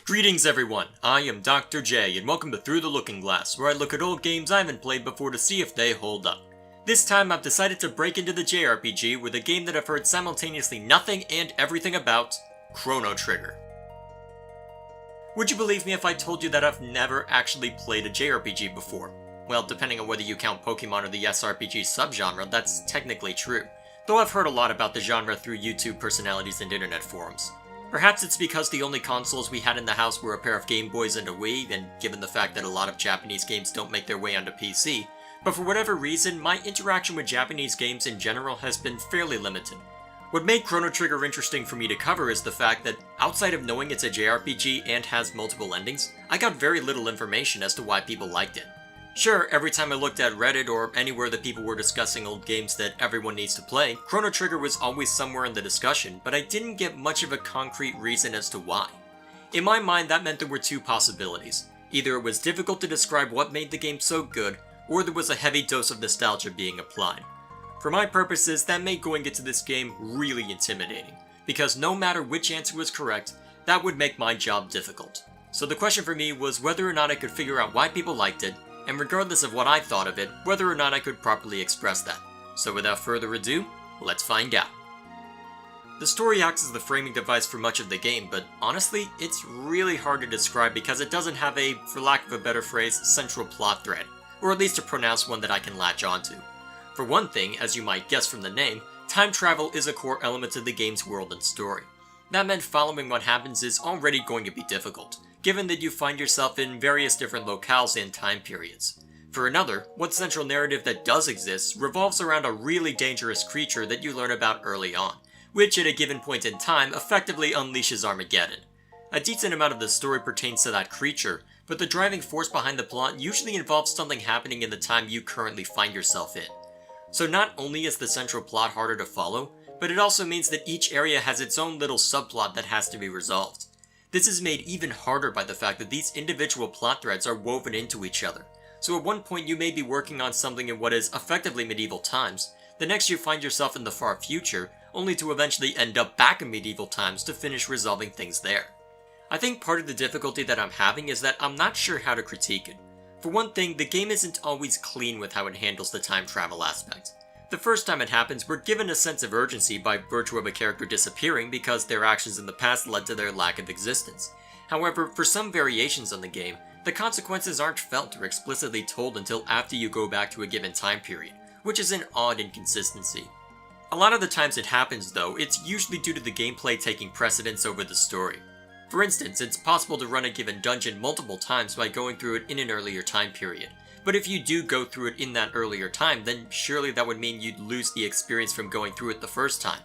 Greetings everyone, I am Dr. J and welcome to Through the Looking Glass, where I look at old games I haven't played before to see if they hold up. This time I've decided to break into the jRPG with a game that I've heard simultaneously nothing and everything about, Chrono Trigger. Would you believe me if I told you that I've never actually played a jRPG before? Well, depending on whether you count Pokemon or the SRPG subgenre, that's technically true, though I've heard a lot about the genre through YouTube personalities and internet forums. Perhaps it's because the only consoles we had in the house were a pair of Game Boys and a Wii, and given the fact that a lot of Japanese games don't make their way onto PC, but for whatever reason, my interaction with Japanese games in general has been fairly limited. What made Chrono Trigger interesting for me to cover is the fact that, outside of knowing it's a JRPG and has multiple endings, I got very little information as to why people liked it. Sure, every time I looked at Reddit or anywhere that people were discussing old games that everyone needs to play, Chrono Trigger was always somewhere in the discussion, but I didn't get much of a concrete reason as to why. In my mind, that meant there were two possibilities. Either it was difficult to describe what made the game so good, or there was a heavy dose of nostalgia being applied. For my purposes, that made going into this game really intimidating, because no matter which answer was correct, that would make my job difficult. So the question for me was whether or not I could figure out why people liked it, and regardless of what I thought of it, whether or not I could properly express that. So without further ado, let's find out. The story acts as the framing device for much of the game, but honestly, it's really hard to describe because it doesn't have a, for lack of a better phrase, central plot thread, or at least a pronounced one that I can latch onto. For one thing, as you might guess from the name, time travel is a core element of the game's world and story. That meant following what happens is already going to be difficult, given that you find yourself in various different locales and time periods. For another, what central narrative that does exist revolves around a really dangerous creature that you learn about early on, which at a given point in time effectively unleashes Armageddon. A decent amount of the story pertains to that creature, but the driving force behind the plot usually involves something happening in the time you currently find yourself in. So not only is the central plot harder to follow, but it also means that each area has its own little subplot that has to be resolved. This is made even harder by the fact that these individual plot threads are woven into each other. So at one point you may be working on something in what is effectively medieval times, the next you find yourself in the far future, only to eventually end up back in medieval times to finish resolving things there. I think part of the difficulty that I'm having is that I'm not sure how to critique it. For one thing, the game isn't always clean with how it handles the time travel aspect. The first time it happens, we're given a sense of urgency by virtue of a character disappearing because their actions in the past led to their lack of existence. However, for some variations on the game, the consequences aren't felt or explicitly told until after you go back to a given time period, which is an odd inconsistency. A lot of the times it happens though, it's usually due to the gameplay taking precedence over the story. For instance, it's possible to run a given dungeon multiple times by going through it in an earlier time period. But if you do go through it in that earlier time, then surely that would mean you'd lose the experience from going through it the first time.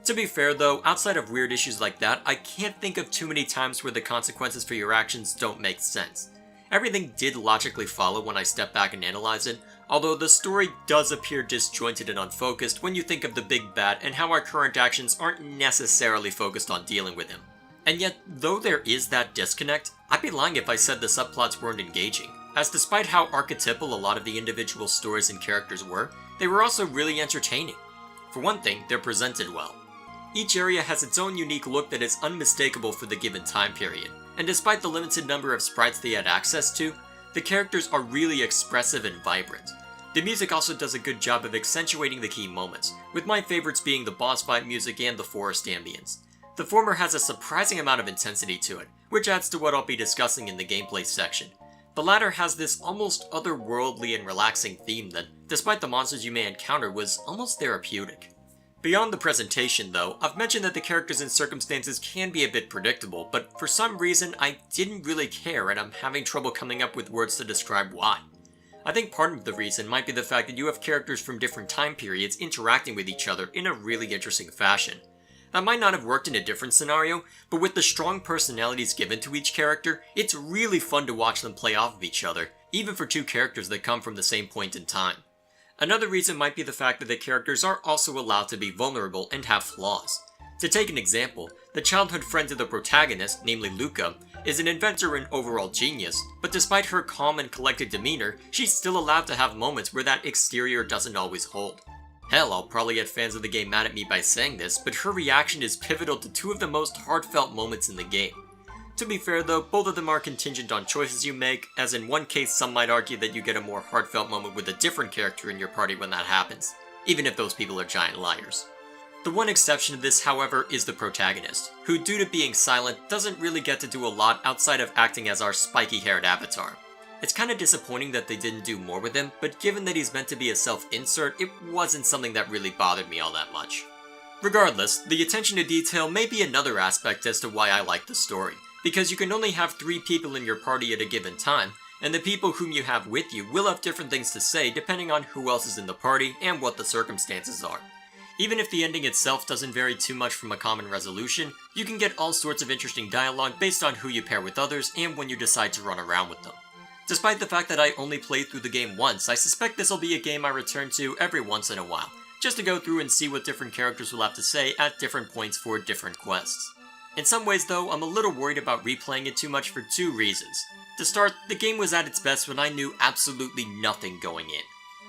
To be fair though, outside of weird issues like that, I can't think of too many times where the consequences for your actions don't make sense. Everything did logically follow when I step back and analyze it, although the story does appear disjointed and unfocused when you think of the big bad and how our current actions aren't necessarily focused on dealing with him. And yet, though there is that disconnect, I'd be lying if I said the subplots weren't engaging, as despite how archetypal a lot of the individual stories and characters were, they were also really entertaining. For one thing, they're presented well. Each area has its own unique look that is unmistakable for the given time period, and despite the limited number of sprites they had access to, the characters are really expressive and vibrant. The music also does a good job of accentuating the key moments, with my favorites being the boss fight music and the forest ambience. The former has a surprising amount of intensity to it, which adds to what I'll be discussing in the gameplay section. The latter has this almost otherworldly and relaxing theme that, despite the monsters you may encounter, was almost therapeutic. Beyond the presentation though, I've mentioned that the characters and circumstances can be a bit predictable, but for some reason I didn't really care and I'm having trouble coming up with words to describe why. I think part of the reason might be the fact that you have characters from different time periods interacting with each other in a really interesting fashion. That might not have worked in a different scenario, but with the strong personalities given to each character, it's really fun to watch them play off of each other, even for two characters that come from the same point in time. Another reason might be the fact that the characters are also allowed to be vulnerable and have flaws. To take an example, the childhood friend of the protagonist, namely Luca, is an inventor and overall genius, but despite her calm and collected demeanor, she's still allowed to have moments where that exterior doesn't always hold. Hell, I'll probably get fans of the game mad at me by saying this, but her reaction is pivotal to two of the most heartfelt moments in the game. To be fair though, both of them are contingent on choices you make, as in one case some might argue that you get a more heartfelt moment with a different character in your party when that happens, even if those people are giant liars. The one exception to this, however, is the protagonist, who due to being silent doesn't really get to do a lot outside of acting as our spiky-haired avatar. It's kinda disappointing that they didn't do more with him, but given that he's meant to be a self-insert, it wasn't something that really bothered me all that much. Regardless, the attention to detail may be another aspect as to why I like the story, because you can only have 3 people in your party at a given time, and the people whom you have with you will have different things to say depending on who else is in the party and what the circumstances are. Even if the ending itself doesn't vary too much from a common resolution, you can get all sorts of interesting dialogue based on who you pair with others and when you decide to run around with them. Despite the fact that I only played through the game once, I suspect this will be a game I return to every once in a while, just to go through and see what different characters will have to say at different points for different quests. In some ways though, I'm a little worried about replaying it too much for 2 reasons. To start, the game was at its best when I knew absolutely nothing going in.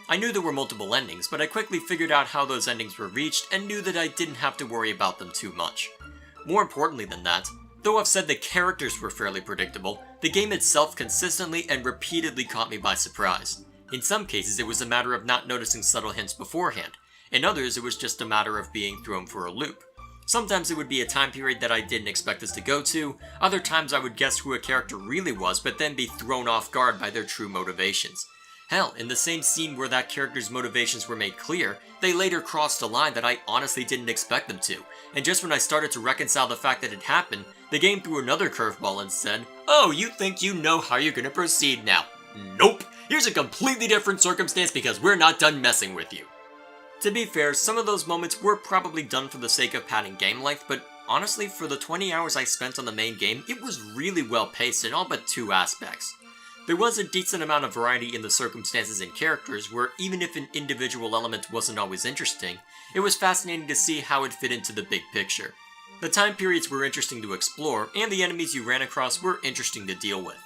I knew there were multiple endings, but I quickly figured out how those endings were reached and knew that I didn't have to worry about them too much. More importantly than that, though I've said the characters were fairly predictable, the game itself consistently and repeatedly caught me by surprise. In some cases it was a matter of not noticing subtle hints beforehand, in others it was just a matter of being thrown for a loop. Sometimes it would be a time period that I didn't expect us to go to, other times I would guess who a character really was but then be thrown off guard by their true motivations. Hell, in the same scene where that character's motivations were made clear, they later crossed a line that I honestly didn't expect them to, and just when I started to reconcile the fact that it happened, the game threw another curveball and said, "Oh, you think you know how you're gonna proceed now? Nope! Here's a completely different circumstance because we're not done messing with you." To be fair, some of those moments were probably done for the sake of padding game length, but honestly, for the 20 hours I spent on the main game, it was really well paced in all but 2 aspects. There was a decent amount of variety in the circumstances and characters where even if an individual element wasn't always interesting, it was fascinating to see how it fit into the big picture. The time periods were interesting to explore, and the enemies you ran across were interesting to deal with.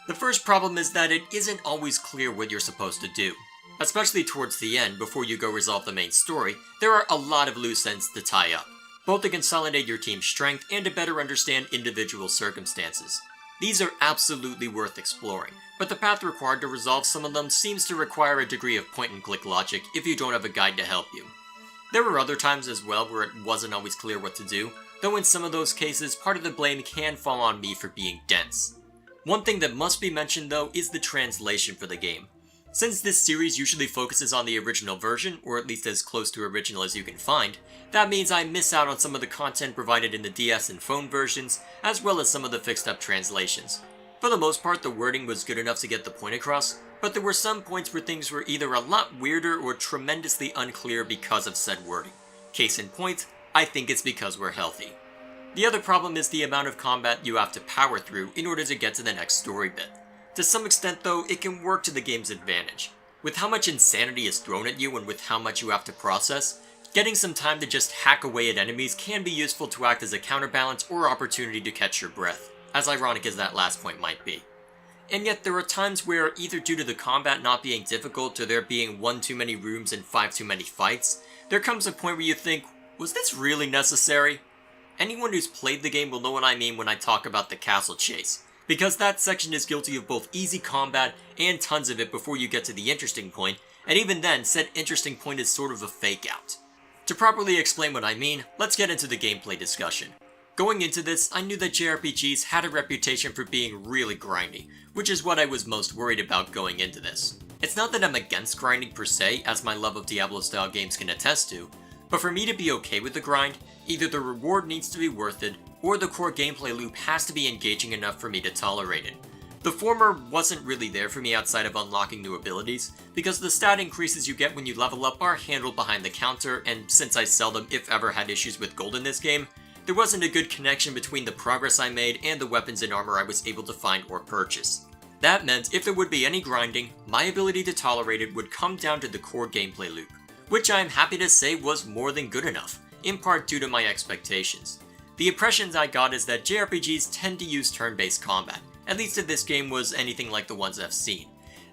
The first problem is that it isn't always clear what you're supposed to do. Especially towards the end, before you go resolve the main story, there are a lot of loose ends to tie up, both to consolidate your team's strength and to better understand individual circumstances. These are absolutely worth exploring, but the path required to resolve some of them seems to require a degree of point-and-click logic if you don't have a guide to help you. There were other times as well where it wasn't always clear what to do, though in some of those cases, part of the blame can fall on me for being dense. One thing that must be mentioned though is the translation for the game. Since this series usually focuses on the original version, or at least as close to original as you can find, that means I miss out on some of the content provided in the DS and phone versions, as well as some of the fixed-up translations. For the most part, the wording was good enough to get the point across, but there were some points where things were either a lot weirder or tremendously unclear because of said wording. Case in point, I think it's because we're healthy. The other problem is the amount of combat you have to power through in order to get to the next story bit. To some extent though, it can work to the game's advantage. With how much insanity is thrown at you and with how much you have to process, getting some time to just hack away at enemies can be useful to act as a counterbalance or opportunity to catch your breath, as ironic as that last point might be. And yet there are times where, either due to the combat not being difficult or there being 1 too many rooms and 5 too many fights, there comes a point where you think, was this really necessary? Anyone who's played the game will know what I mean when I talk about the castle chase, because that section is guilty of both easy combat and tons of it before you get to the interesting point, and even then, said interesting point is sort of a fake out. To properly explain what I mean, let's get into the gameplay discussion. Going into this, I knew that jRPGs had a reputation for being really grindy, which is what I was most worried about going into this. It's not that I'm against grinding per se, as my love of Diablo-style games can attest to, but for me to be okay with the grind, either the reward needs to be worth it, or the core gameplay loop has to be engaging enough for me to tolerate it. The former wasn't really there for me outside of unlocking new abilities, because the stat increases you get when you level up are handled behind the counter, and since I seldom if ever had issues with gold in this game, there wasn't a good connection between the progress I made and the weapons and armor I was able to find or purchase. That meant if there would be any grinding, my ability to tolerate it would come down to the core gameplay loop, which I'm happy to say was more than good enough, in part due to my expectations. The impressions I got is that JRPGs tend to use turn-based combat, at least if this game was anything like the ones I've seen.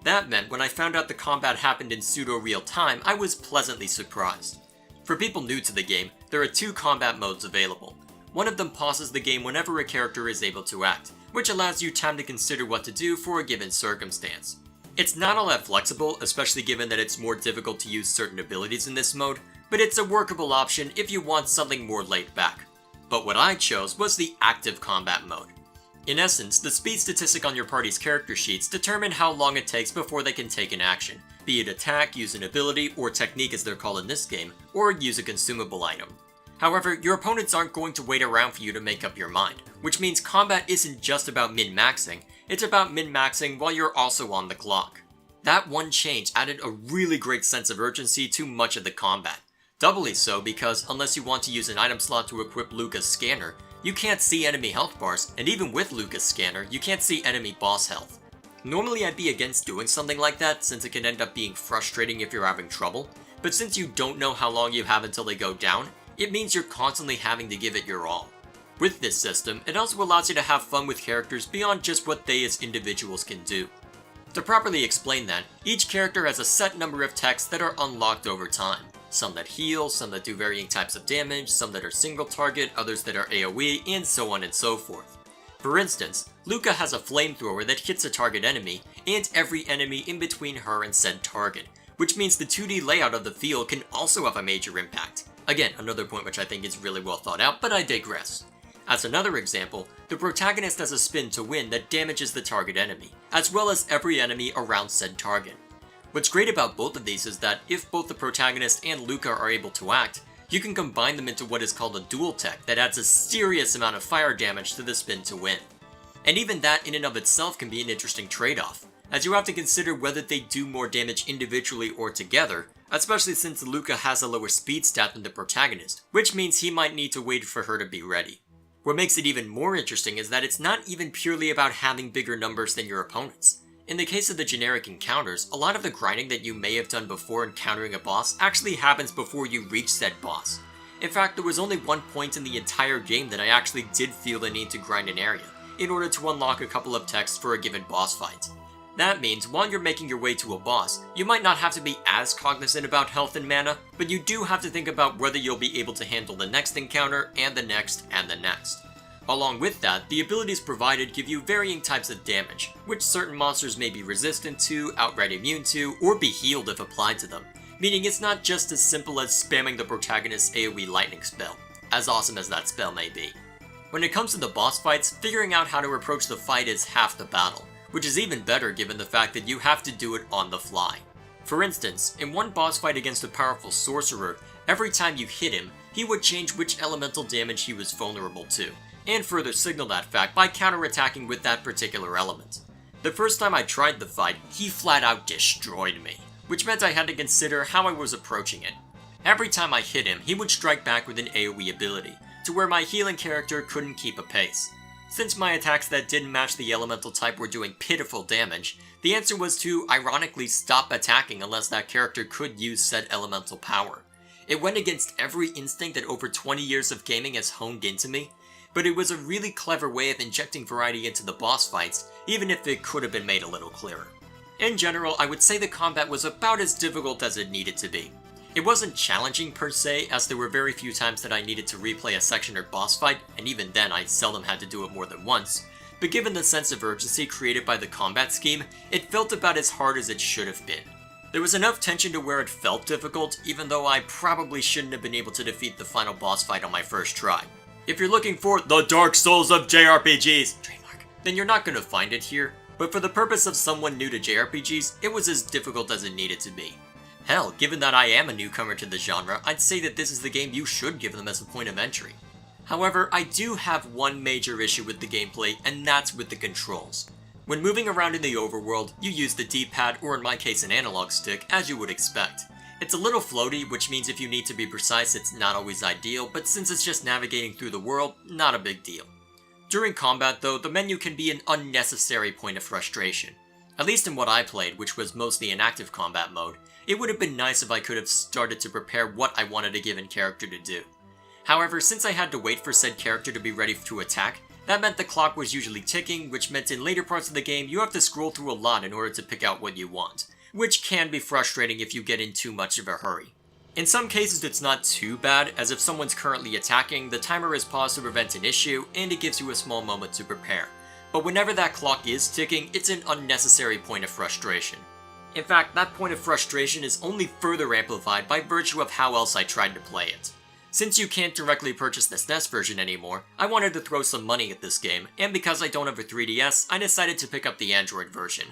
That meant when I found out the combat happened in pseudo-real time, I was pleasantly surprised. For people new to the game, there are 2 combat modes available. one of them pauses the game whenever a character is able to act, which allows you time to consider what to do for a given circumstance. It's not all that flexible, especially given that it's more difficult to use certain abilities in this mode, but it's a workable option if you want something more laid back. But what I chose was the active combat mode. In essence, the speed statistic on your party's character sheets determine how long it takes before they can take an action, be it attack, use an ability, or technique as they're called in this game, or use a consumable item. However, your opponents aren't going to wait around for you to make up your mind, which means combat isn't just about min-maxing, it's about min-maxing while you're also on the clock. That one change added a really great sense of urgency to much of the combat. Doubly so because unless you want to use an item slot to equip Luca's scanner, you can't see enemy health bars, and even with Luca's scanner, you can't see enemy boss health. Normally I'd be against doing something like that since it can end up being frustrating if you're having trouble, but since you don't know how long you have until they go down, it means you're constantly having to give it your all. With this system, it also allows you to have fun with characters beyond just what they as individuals can do. To properly explain that, each character has a set number of techs that are unlocked over time. Some that heal, some that do varying types of damage, some that are single target, others that are AoE, and so on and so forth. For instance, Luca has a flamethrower that hits a target enemy, and every enemy in between her and said target, which means the 2D layout of the field can also have a major impact. Again, another point which I think is really well thought out, but I digress. As another example, the protagonist has a spin to win that damages the target enemy, as well as every enemy around said target. What's great about both of these is that if both the protagonist and Luca are able to act, you can combine them into what is called a dual tech that adds a serious amount of fire damage to the spin to win. And even that in and of itself can be an interesting trade-off, as you have to consider whether they do more damage individually or together, especially since Luca has a lower speed stat than the protagonist, which means he might need to wait for her to be ready. What makes it even more interesting is that it's not even purely about having bigger numbers than your opponents. In the case of the generic encounters, a lot of the grinding that you may have done before encountering a boss actually happens before you reach said boss. In fact, there was only one point in the entire game that I actually did feel the need to grind an area, in order to unlock a couple of techs for a given boss fight. That means while you're making your way to a boss, you might not have to be as cognizant about health and mana, but you do have to think about whether you'll be able to handle the next encounter, and the next, and the next. Along with that, the abilities provided give you varying types of damage, which certain monsters may be resistant to, outright immune to, or be healed if applied to them, meaning it's not just as simple as spamming the protagonist's AoE lightning spell, as awesome as that spell may be. When it comes to the boss fights, figuring out how to approach the fight is half the battle, which is even better given the fact that you have to do it on the fly. For instance, in one boss fight against a powerful sorcerer, every time you hit him, he would change which elemental damage he was vulnerable to, and further signal that fact by counterattacking with that particular element. The first time I tried the fight, he flat out destroyed me, which meant I had to consider how I was approaching it. Every time I hit him, he would strike back with an AoE ability, to where my healing character couldn't keep a pace. Since my attacks that didn't match the elemental type were doing pitiful damage, the answer was to ironically stop attacking unless that character could use said elemental power. It went against every instinct that over 20 years of gaming has honed into me, but it was a really clever way of injecting variety into the boss fights, even if it could have been made a little clearer. In general, I would say the combat was about as difficult as it needed to be. It wasn't challenging per se, as there were very few times that I needed to replay a section or boss fight, and even then I seldom had to do it more than once, but given the sense of urgency created by the combat scheme, it felt about as hard as it should have been. There was enough tension to where it felt difficult, even though I probably shouldn't have been able to defeat the final boss fight on my first try. If you're looking for the Dark Souls of JRPGs, trademark, then you're not going to find it here, but for the purpose of someone new to JRPGs, it was as difficult as it needed to be. Hell, given that I am a newcomer to the genre, I'd say that this is the game you should give them as a point of entry. However, I do have one major issue with the gameplay, and that's with the controls. When moving around in the overworld, you use the D-pad, or in my case an analog stick, as you would expect. It's a little floaty, which means if you need to be precise it's not always ideal, but since it's just navigating through the world, not a big deal. During combat though, the menu can be an unnecessary point of frustration. At least in what I played, which was mostly an active combat mode, it would have been nice if I could have started to prepare what I wanted a given character to do. However, since I had to wait for said character to be ready to attack, that meant the clock was usually ticking, which meant in later parts of the game you have to scroll through a lot in order to pick out what you want, which can be frustrating if you get in too much of a hurry. In some cases it's not too bad, as if someone's currently attacking, the timer is paused to prevent an issue, and it gives you a small moment to prepare. But whenever that clock is ticking, it's an unnecessary point of frustration. In fact, that point of frustration is only further amplified by virtue of how else I tried to play it. Since you can't directly purchase the SNES version anymore, I wanted to throw some money at this game, and because I don't have a 3DS, I decided to pick up the Android version.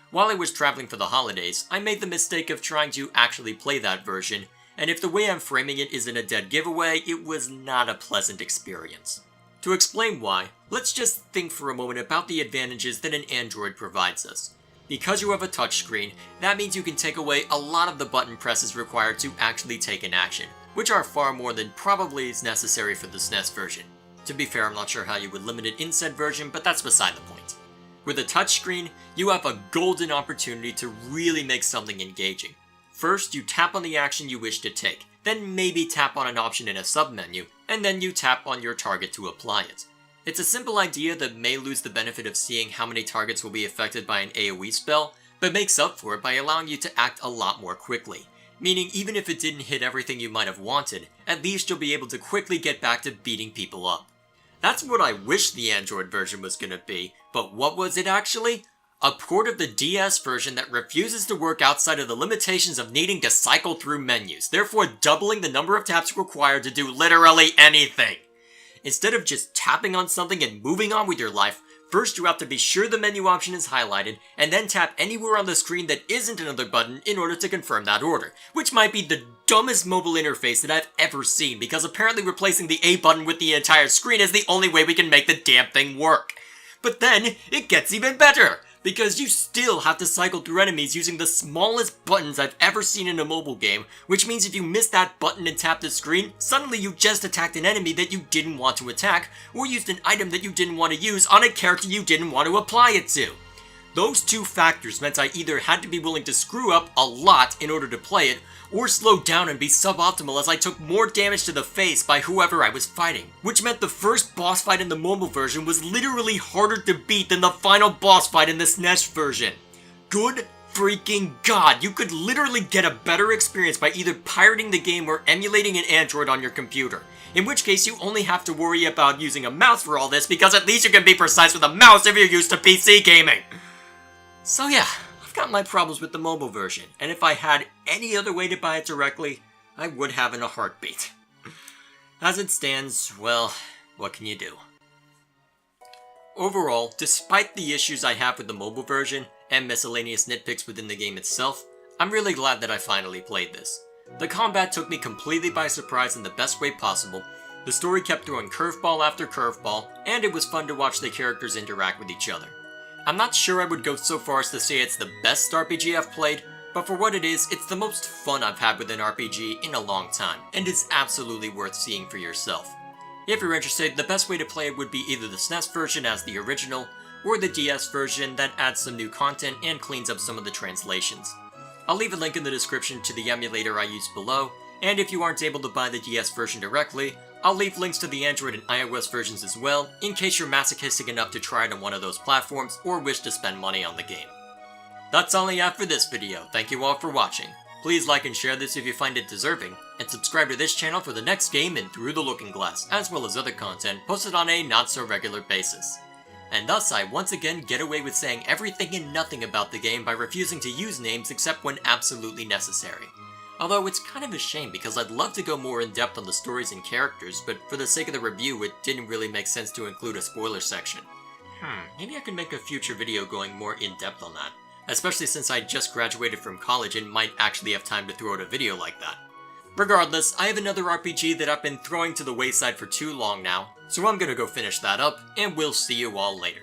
While I was traveling for the holidays, I made the mistake of trying to actually play that version, and if the way I'm framing it isn't a dead giveaway, it was not a pleasant experience. To explain why, let's just think for a moment about the advantages that an Android provides us. Because you have a touchscreen, that means you can take away a lot of the button presses required to actually take an action, which are far more than probably is necessary for the SNES version. To be fair, I'm not sure how you would limit it in said version, but that's beside the point. With a touchscreen, you have a golden opportunity to really make something engaging. First, you tap on the action you wish to take, then maybe tap on an option in a submenu, and then you tap on your target to apply it. It's a simple idea that may lose the benefit of seeing how many targets will be affected by an AoE spell, but makes up for it by allowing you to act a lot more quickly. Meaning even if it didn't hit everything you might have wanted, at least you'll be able to quickly get back to beating people up. That's what I wish the Android version was gonna be, but what was it actually? A port of the DS version that refuses to work outside of the limitations of needing to cycle through menus, therefore doubling the number of taps required to do literally anything. Instead of just tapping on something and moving on with your life, first you have to be sure the menu option is highlighted, and then tap anywhere on the screen that isn't another button in order to confirm that order, which might be the dumbest mobile interface that I've ever seen, because apparently replacing the A button with the entire screen is the only way we can make the damn thing work. But then, it gets even better! Because you still have to cycle through enemies using the smallest buttons I've ever seen in a mobile game, which means if you miss that button and tap the screen, suddenly you just attacked an enemy that you didn't want to attack, or used an item that you didn't want to use on a character you didn't want to apply it to. Those two factors meant I either had to be willing to screw up a lot in order to play it, or slow down and be suboptimal as I took more damage to the face by whoever I was fighting. Which meant the first boss fight in the mobile version was literally harder to beat than the final boss fight in the SNES version. Good freaking god, you could literally get a better experience by either pirating the game or emulating an Android on your computer. In which case you only have to worry about using a mouse for all this, because at least you can be precise with a mouse if you're used to PC gaming. So yeah, I've got my problems with the mobile version, and if I had any other way to buy it directly, I would have in a heartbeat. As it stands, well, what can you do? Overall, despite the issues I have with the mobile version, and miscellaneous nitpicks within the game itself, I'm really glad that I finally played this. The combat took me completely by surprise in the best way possible, the story kept throwing curveball after curveball, and it was fun to watch the characters interact with each other. I'm not sure I would go so far as to say it's the best RPG I've played, but for what it is, it's the most fun I've had with an RPG in a long time, and it's absolutely worth seeing for yourself. If you're interested, the best way to play it would be either the SNES version as the original, or the DS version that adds some new content and cleans up some of the translations. I'll leave a link in the description to the emulator I used below, and if you aren't able to buy the DS version directly, I'll leave links to the Android and iOS versions as well, in case you're masochistic enough to try it on one of those platforms or wish to spend money on the game. That's all I have for this video, thank you all for watching. Please like and share this if you find it deserving, and subscribe to this channel for the next game in Through the Looking Glass, as well as other content posted on a not-so-regular basis. And thus I once again get away with saying everything and nothing about the game by refusing to use names except when absolutely necessary. Although it's kind of a shame because I'd love to go more in depth on the stories and characters, but for the sake of the review it didn't really make sense to include a spoiler section. Maybe I could make a future video going more in depth on that, especially since I just graduated from college and might actually have time to throw out a video like that. Regardless, I have another RPG that I've been throwing to the wayside for too long now, so I'm gonna go finish that up, and we'll see you all later.